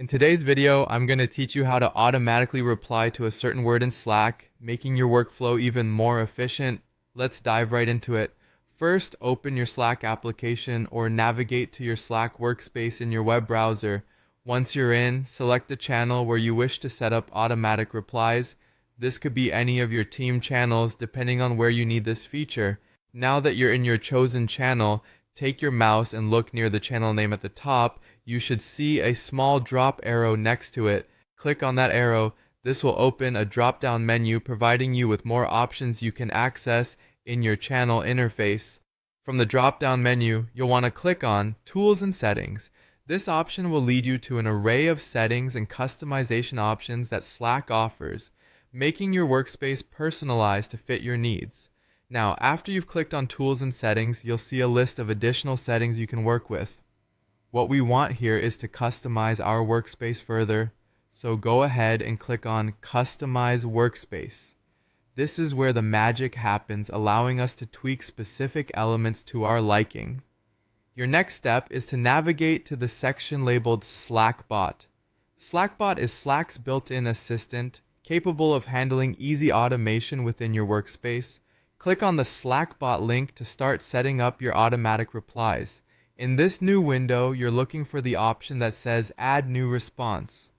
In today's video, I'm going to teach you how to automatically reply to a certain word in Slack, making your workflow even more efficient. Let's dive right into it. First, open your Slack application or navigate to your Slack workspace in your web browser. Once you're in, select the channel where you wish to set up automatic replies. This could be any of your team channels depending on where you need this feature. Now that you're in your chosen channel, take your mouse and look near the channel name at the top. You should see a small drop arrow next to it. Click on that arrow. This will open a drop-down menu providing you with more options you can access in your channel interface. From the drop-down menu, you'll want to click on Tools and Settings. This option will lead you to an array of settings and customization options that Slack offers, making your workspace personalized to fit your needs. Now, after you've clicked on Tools and Settings, you'll see a list of additional settings you can work with. What we want here is to customize our workspace further, so go ahead and click on Customize Workspace. This is where the magic happens, allowing us to tweak specific elements to our liking. Your next step is to navigate to the section labeled Slackbot. Slackbot is Slack's built-in assistant, capable of handling easy automation within your workspace. Click on the Slackbot link to start setting up your automatic replies. In this new window, you're looking for the option that says Add New Response.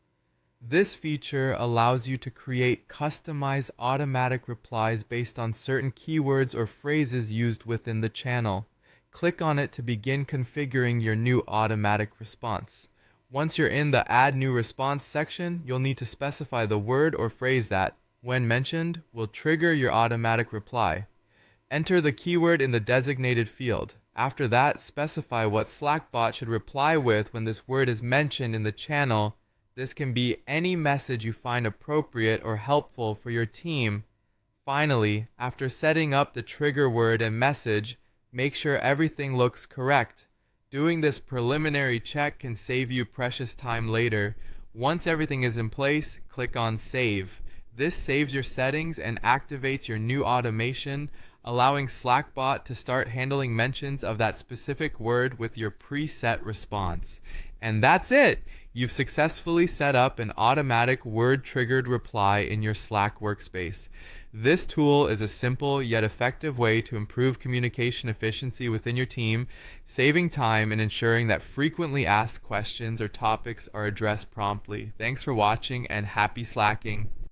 This feature allows you to create customized automatic replies based on certain keywords or phrases used within the channel. Click on it to begin configuring your new automatic response. Once you're in the Add New Response section, you'll need to specify the word or phrase that, when mentioned, will trigger your automatic reply. Enter the keyword in the designated field. After that, specify what Slackbot should reply with when this word is mentioned in the channel. This can be any message you find appropriate or helpful for your team. Finally, after setting up the trigger word and message, make sure everything looks correct. Doing this preliminary check can save you precious time later. Once everything is in place, click on Save. This saves your settings and activates your new automation, allowing Slackbot to start handling mentions of that specific word with your preset response. And that's it! You've successfully set up an automatic word-triggered reply in your Slack workspace. This tool is a simple yet effective way to improve communication efficiency within your team, saving time and ensuring that frequently asked questions or topics are addressed promptly. Thanks for watching and happy slacking!